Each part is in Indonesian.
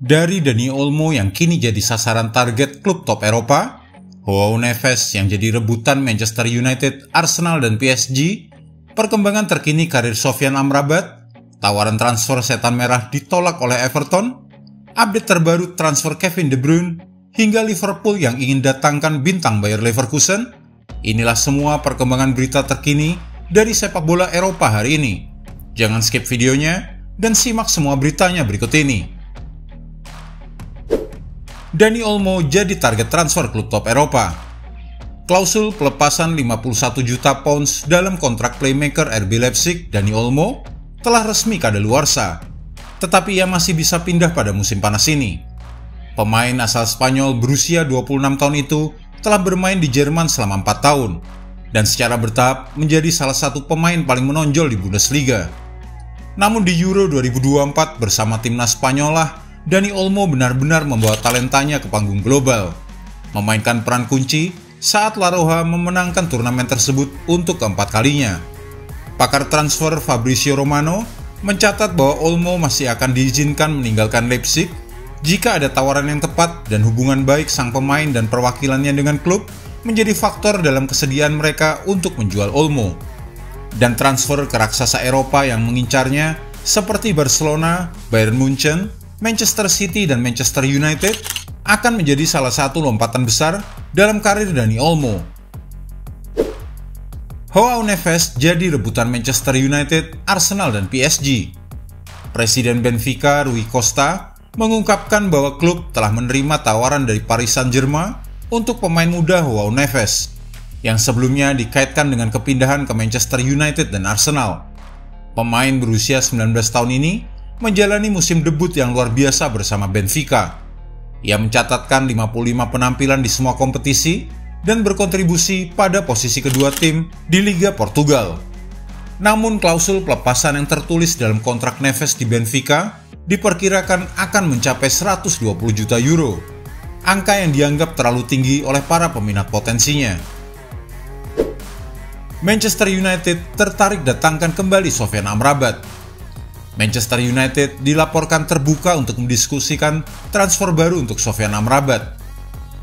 Dari Dani Olmo yang kini jadi sasaran target klub top Eropa, Joao Neves yang jadi rebutan Manchester United, Arsenal, dan PSG, perkembangan terkini karir Sofyan Amrabat, tawaran transfer setan merah ditolak oleh Everton, update terbaru transfer Kevin De Bruyne, hingga Liverpool yang ingin datangkan bintang Bayer Leverkusen. Inilah semua perkembangan berita terkini dari sepak bola Eropa hari ini. Jangan skip videonya dan simak semua beritanya berikut ini. Dani Olmo jadi target transfer klub top Eropa. Klausul pelepasan 51 juta pounds dalam kontrak playmaker RB Leipzig Dani Olmo telah resmi kadaluarsa, tetapi ia masih bisa pindah pada musim panas ini. Pemain asal Spanyol berusia 26 tahun itu telah bermain di Jerman selama 4 tahun dan secara bertahap menjadi salah satu pemain paling menonjol di Bundesliga. Namun di Euro 2024 bersama timnas Spanyol lah Dani Olmo benar-benar membawa talentanya ke panggung global, memainkan peran kunci saat La Roja memenangkan turnamen tersebut untuk keempat kalinya. Pakar transfer Fabrizio Romano mencatat bahwa Olmo masih akan diizinkan meninggalkan Leipzig jika ada tawaran yang tepat dan hubungan baik sang pemain dan perwakilannya dengan klub menjadi faktor dalam kesediaan mereka untuk menjual Olmo. Dan transfer ke raksasa Eropa yang mengincarnya seperti Barcelona, Bayern Munchen, Manchester City, dan Manchester United akan menjadi salah satu lompatan besar dalam karir Dani Olmo. Joao Neves jadi rebutan Manchester United, Arsenal, dan PSG. Presiden Benfica, Rui Costa, mengungkapkan bahwa klub telah menerima tawaran dari Paris Saint-Germain untuk pemain muda Joao Neves, yang sebelumnya dikaitkan dengan kepindahan ke Manchester United dan Arsenal. Pemain berusia 19 tahun ini menjalani musim debut yang luar biasa bersama Benfica. Ia mencatatkan 55 penampilan di semua kompetisi dan berkontribusi pada posisi kedua tim di Liga Portugal. Namun klausul pelepasan yang tertulis dalam kontrak Neves di Benfica diperkirakan akan mencapai 120 juta euro, angka yang dianggap terlalu tinggi oleh para peminat potensinya. Manchester United tertarik datangkan kembali Sofyan Amrabat. Manchester United dilaporkan terbuka untuk mendiskusikan transfer baru untuk Sofyan Amrabat.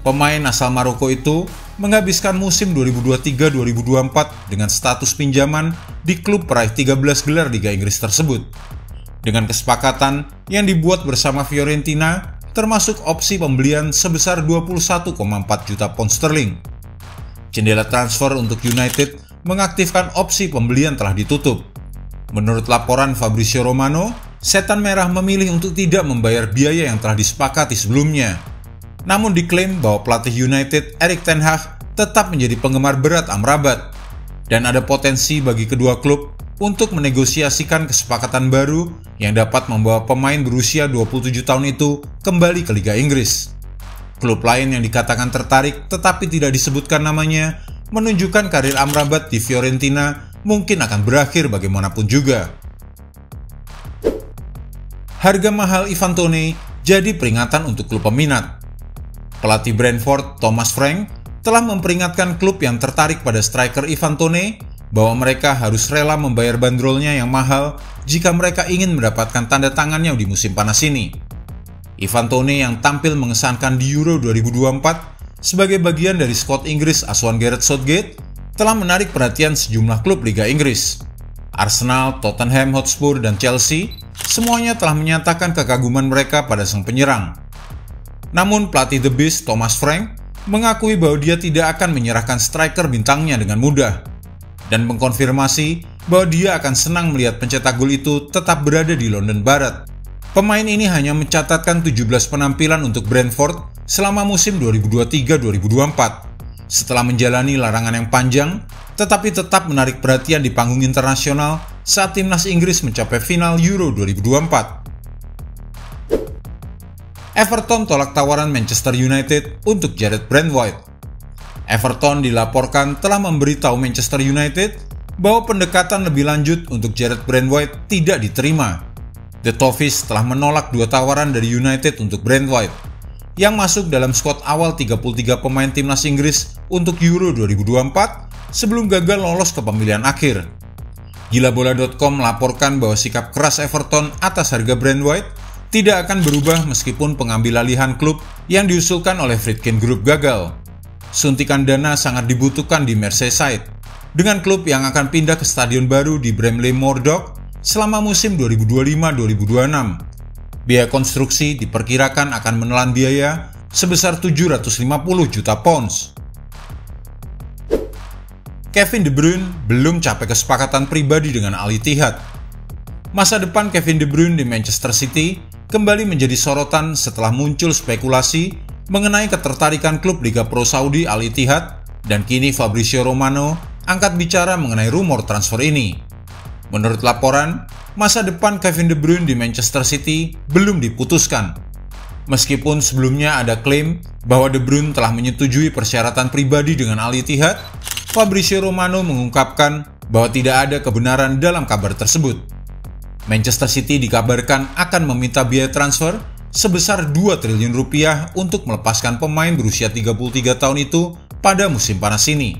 Pemain asal Maroko itu menghabiskan musim 2023-2024 dengan status pinjaman di klub peraih 13 gelar Liga Inggris tersebut, dengan kesepakatan yang dibuat bersama Fiorentina termasuk opsi pembelian sebesar 21,4 juta pound sterling. Jendela transfer untuk United mengaktifkan opsi pembelian telah ditutup. Menurut laporan Fabrizio Romano, setan merah memilih untuk tidak membayar biaya yang telah disepakati sebelumnya. Namun diklaim bahwa pelatih United, Erik ten Hag, tetap menjadi penggemar berat Amrabat, dan ada potensi bagi kedua klub untuk menegosiasikan kesepakatan baru yang dapat membawa pemain berusia 27 tahun itu kembali ke Liga Inggris. Klub lain yang dikatakan tertarik tetapi tidak disebutkan namanya menunjukkan karir Amrabat di Fiorentina mungkin akan berakhir bagaimanapun juga. Harga mahal Ivan Toney jadi peringatan untuk klub peminat. Pelatih Brentford, Thomas Frank, telah memperingatkan klub yang tertarik pada striker Ivan Toney bahwa mereka harus rela membayar bandrolnya yang mahal jika mereka ingin mendapatkan tanda tangannya di musim panas ini. Ivan Toney yang tampil mengesankan di Euro 2024 sebagai bagian dari skuad Inggris asuhan Gareth Southgate telah menarik perhatian sejumlah klub Liga Inggris. Arsenal, Tottenham Hotspur, dan Chelsea semuanya telah menyatakan kekaguman mereka pada sang penyerang. Namun pelatih The Beast, Thomas Frank, mengakui bahwa dia tidak akan menyerahkan striker bintangnya dengan mudah dan mengkonfirmasi bahwa dia akan senang melihat pencetak gol itu tetap berada di London Barat. Pemain ini hanya mencatatkan 17 penampilan untuk Brentford selama musim 2023-2024. Setelah menjalani larangan yang panjang, tetapi tetap menarik perhatian di panggung internasional saat timnas Inggris mencapai final Euro 2024. Everton tolak tawaran Manchester United untuk Jarrad Brandtwaite. Everton dilaporkan telah memberitahu Manchester United bahwa pendekatan lebih lanjut untuk Jarrad Brandtwaite tidak diterima. The Toffees telah menolak 2 tawaran dari United untuk Brandtwaite, yang masuk dalam skuad awal 33 pemain timnas Inggris untuk Euro 2024 sebelum gagal lolos ke pemilihan akhir. Gilabola.com melaporkan bahwa sikap keras Everton atas harga Brandtwaite tidak akan berubah meskipun pengambil alihan klub yang diusulkan oleh Friedkin Group gagal. Suntikan dana sangat dibutuhkan di Merseyside, dengan klub yang akan pindah ke stadion baru di Bramley Moor Dock selama musim 2025-2026. Biaya konstruksi diperkirakan akan menelan biaya sebesar 750 juta pounds. Kevin De Bruyne belum capai kesepakatan pribadi dengan Al Ittihad. Masa depan Kevin De Bruyne di Manchester City kembali menjadi sorotan setelah muncul spekulasi mengenai ketertarikan klub Liga Pro Saudi Al Ittihad, dan kini Fabrizio Romano angkat bicara mengenai rumor transfer ini. Menurut laporan, masa depan Kevin De Bruyne di Manchester City belum diputuskan. Meskipun sebelumnya ada klaim bahwa De Bruyne telah menyetujui persyaratan pribadi dengan Al Ittihad, Fabrizio Romano mengungkapkan bahwa tidak ada kebenaran dalam kabar tersebut. Manchester City dikabarkan akan meminta biaya transfer sebesar 2 triliun rupiah untuk melepaskan pemain berusia 33 tahun itu pada musim panas ini,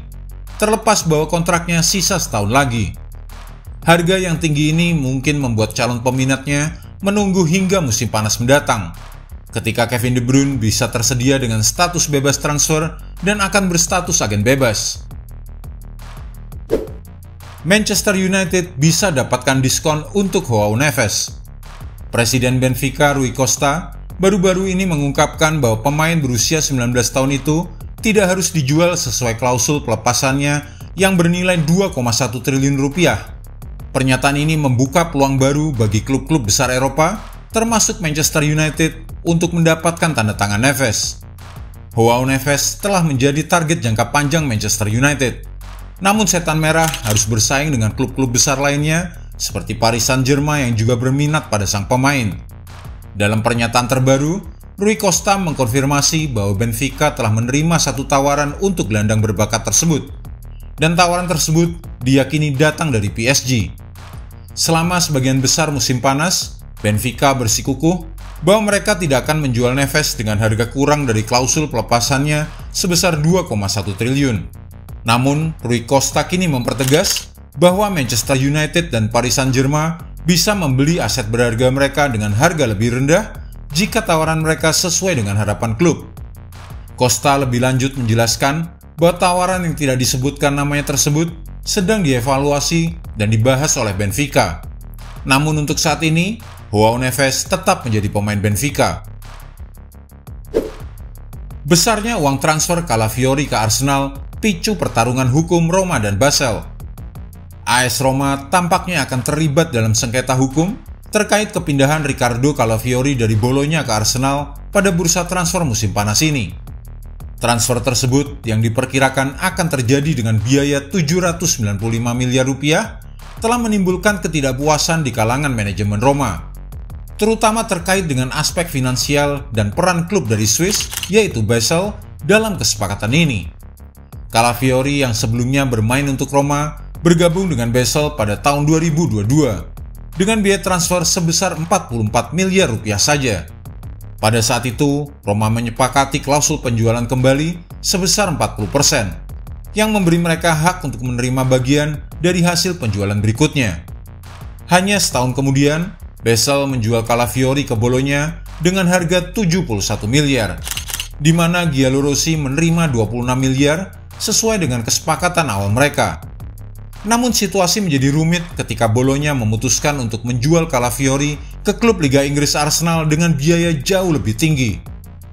terlepas bahwa kontraknya sisa setahun lagi. Harga yang tinggi ini mungkin membuat calon peminatnya menunggu hingga musim panas mendatang, ketika Kevin De Bruyne bisa tersedia dengan status bebas transfer dan akan berstatus agen bebas. Manchester United bisa dapatkan diskon untuk Joao Neves. Presiden Benfica Rui Costa baru-baru ini mengungkapkan bahwa pemain berusia 19 tahun itu tidak harus dijual sesuai klausul pelepasannya yang bernilai 2,1 triliun rupiah. Pernyataan ini membuka peluang baru bagi klub-klub besar Eropa, termasuk Manchester United, untuk mendapatkan tanda tangan Neves. Joao Neves telah menjadi target jangka panjang Manchester United. Namun setan merah harus bersaing dengan klub-klub besar lainnya seperti Paris Saint-Germain yang juga berminat pada sang pemain. Dalam pernyataan terbaru, Rui Costa mengkonfirmasi bahwa Benfica telah menerima satu tawaran untuk gelandang berbakat tersebut, dan tawaran tersebut diyakini datang dari PSG. Selama sebagian besar musim panas, Benfica bersikukuh bahwa mereka tidak akan menjual Neves dengan harga kurang dari klausul pelepasannya sebesar 2,1 triliun. Namun, Rui Costa kini mempertegas bahwa Manchester United dan Paris Saint-Germain bisa membeli aset berharga mereka dengan harga lebih rendah jika tawaran mereka sesuai dengan harapan klub. Costa lebih lanjut menjelaskan bahwa tawaran yang tidak disebutkan namanya tersebut sedang dievaluasi dan dibahas oleh Benfica. Namun untuk saat ini, Joao Neves tetap menjadi pemain Benfica. Besarnya uang transfer Calafiori ke Arsenal picu pertarungan hukum Roma dan Basel. AS Roma tampaknya akan terlibat dalam sengketa hukum terkait kepindahan Riccardo Calafiori dari Bologna ke Arsenal pada bursa transfer musim panas ini. Transfer tersebut yang diperkirakan akan terjadi dengan biaya 795 miliar rupiah telah menimbulkan ketidakpuasan di kalangan manajemen Roma, terutama terkait dengan aspek finansial dan peran klub dari Swiss yaitu Basel dalam kesepakatan ini. Calafiori yang sebelumnya bermain untuk Roma bergabung dengan Basel pada tahun 2022 dengan biaya transfer sebesar 44 miliar rupiah saja. Pada saat itu, Roma menyepakati klausul penjualan kembali sebesar 40%, yang memberi mereka hak untuk menerima bagian dari hasil penjualan berikutnya. Hanya setahun kemudian, Basel menjual Calafiori ke Bologna dengan harga 71 miliar, di mana Giallorossi menerima 26 miliar sesuai dengan kesepakatan awal mereka. Namun situasi menjadi rumit ketika Bologna memutuskan untuk menjual Calafiori ke klub Liga Inggris Arsenal dengan biaya jauh lebih tinggi.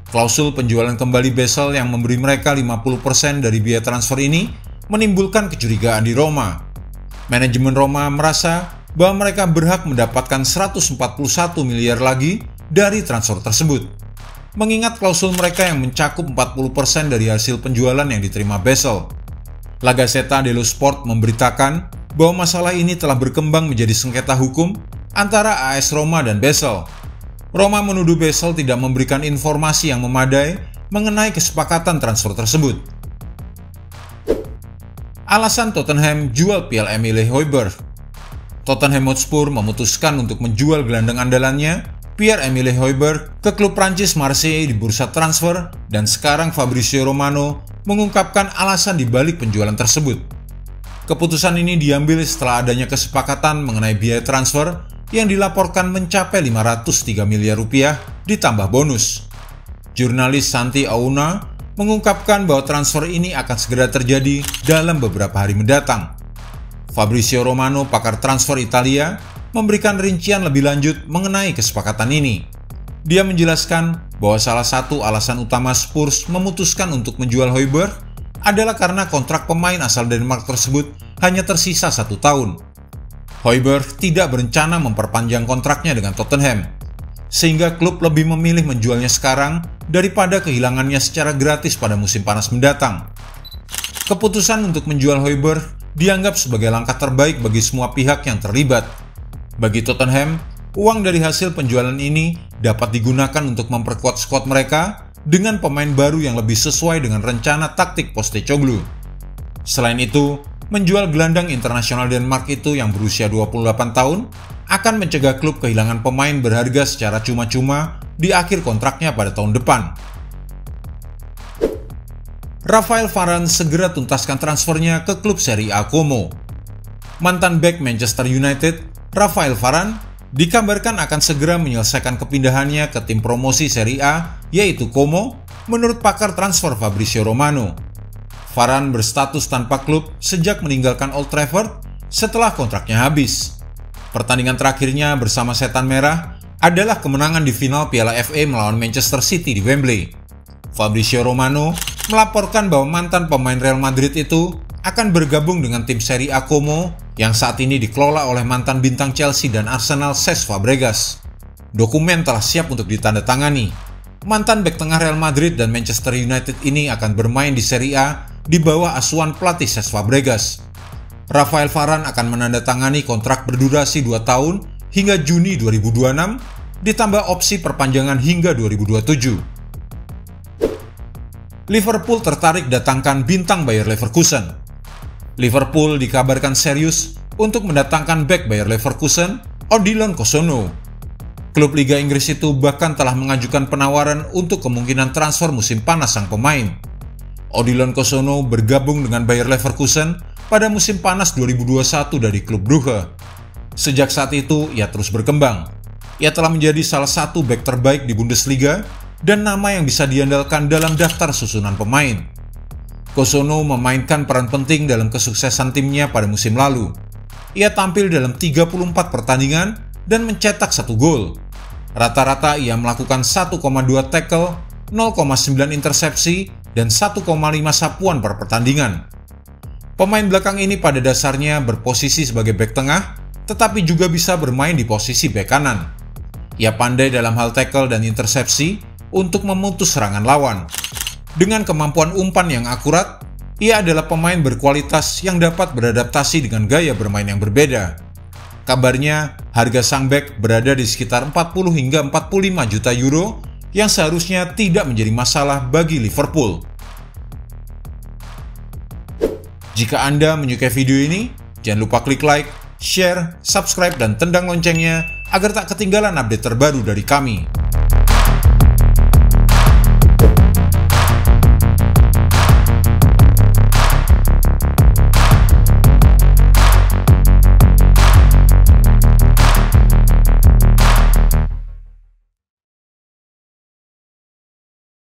Klausul penjualan kembali Basel yang memberi mereka 50% dari biaya transfer ini menimbulkan kecurigaan di Roma. Manajemen Roma merasa bahwa mereka berhak mendapatkan 141 miliar lagi dari transfer tersebut, mengingat klausul mereka yang mencakup 40% dari hasil penjualan yang diterima Basel. La Gazzetta dello Sport memberitakan bahwa masalah ini telah berkembang menjadi sengketa hukum antara AS Roma dan Basel. Roma menuduh Basel tidak memberikan informasi yang memadai mengenai kesepakatan transfer tersebut. Alasan Tottenham jual Pierre-Emile Højbjerg. Tottenham Hotspur memutuskan untuk menjual gelandang andalannya Pierre-Emile Højbjerg ke klub Prancis Marseille di bursa transfer, dan sekarang Fabrizio Romano mengungkapkan alasan di balik penjualan tersebut. Keputusan ini diambil setelah adanya kesepakatan mengenai biaya transfer yang dilaporkan mencapai 503 miliar rupiah ditambah bonus. Jurnalis Santi Auna mengungkapkan bahwa transfer ini akan segera terjadi dalam beberapa hari mendatang. Fabrizio Romano, pakar transfer Italia, memberikan rincian lebih lanjut mengenai kesepakatan ini. Dia menjelaskan bahwa salah satu alasan utama Spurs memutuskan untuk menjual Højbjerg adalah karena kontrak pemain asal Denmark tersebut hanya tersisa 1 tahun. Højbjerg tidak berencana memperpanjang kontraknya dengan Tottenham, sehingga klub lebih memilih menjualnya sekarang daripada kehilangannya secara gratis pada musim panas mendatang. Keputusan untuk menjual Højbjerg dianggap sebagai langkah terbaik bagi semua pihak yang terlibat. Bagi Tottenham, uang dari hasil penjualan ini dapat digunakan untuk memperkuat skuad mereka dengan pemain baru yang lebih sesuai dengan rencana taktik Postecoglou. Selain itu, menjual gelandang internasional Denmark itu yang berusia 28 tahun akan mencegah klub kehilangan pemain berharga secara cuma-cuma di akhir kontraknya pada tahun depan. Rafael Varane segera tuntaskan transfernya ke klub Serie A Como. Mantan bek Manchester United, Rafael Varane, dikabarkan akan segera menyelesaikan kepindahannya ke tim promosi Serie A, yaitu Como, menurut pakar transfer Fabrizio Romano. Varane berstatus tanpa klub sejak meninggalkan Old Trafford setelah kontraknya habis. Pertandingan terakhirnya bersama Setan Merah adalah kemenangan di final Piala FA melawan Manchester City di Wembley. Fabrizio Romano melaporkan bahwa mantan pemain Real Madrid itu akan bergabung dengan tim Serie A Como yang saat ini dikelola oleh mantan bintang Chelsea dan Arsenal Cesc Fabregas. Dokumen telah siap untuk ditandatangani. Mantan bek tengah Real Madrid dan Manchester United ini akan bermain di Serie A di bawah asuhan pelatih Cesc Fabregas. Rafael Varane akan menandatangani kontrak berdurasi 2 tahun hingga Juni 2026, ditambah opsi perpanjangan hingga 2027. Liverpool tertarik datangkan bintang Bayer Leverkusen. Liverpool dikabarkan serius untuk mendatangkan bek Bayer Leverkusen, Odilon Kosono. Klub Liga Inggris itu bahkan telah mengajukan penawaran untuk kemungkinan transfer musim panas sang pemain. Odilon Kosono bergabung dengan Bayer Leverkusen pada musim panas 2021 dari klub Brugge. Sejak saat itu, ia terus berkembang. Ia telah menjadi salah satu bek terbaik di Bundesliga dan nama yang bisa diandalkan dalam daftar susunan pemain. Kosono memainkan peran penting dalam kesuksesan timnya pada musim lalu. Ia tampil dalam 34 pertandingan dan mencetak 1 gol. Rata-rata ia melakukan 1,2 tackle, 0,9 intersepsi, dan 1,5 sapuan per pertandingan. Pemain belakang ini pada dasarnya berposisi sebagai bek tengah, tetapi juga bisa bermain di posisi bek kanan. Ia pandai dalam hal tackle dan intersepsi untuk memutus serangan lawan. Dengan kemampuan umpan yang akurat, ia adalah pemain berkualitas yang dapat beradaptasi dengan gaya bermain yang berbeda. Kabarnya, harga sang bek berada di sekitar 40 hingga 45 juta euro yang seharusnya tidak menjadi masalah bagi Liverpool. Jika Anda menyukai video ini, jangan lupa klik like, share, subscribe, dan tendang loncengnya agar tak ketinggalan update terbaru dari kami.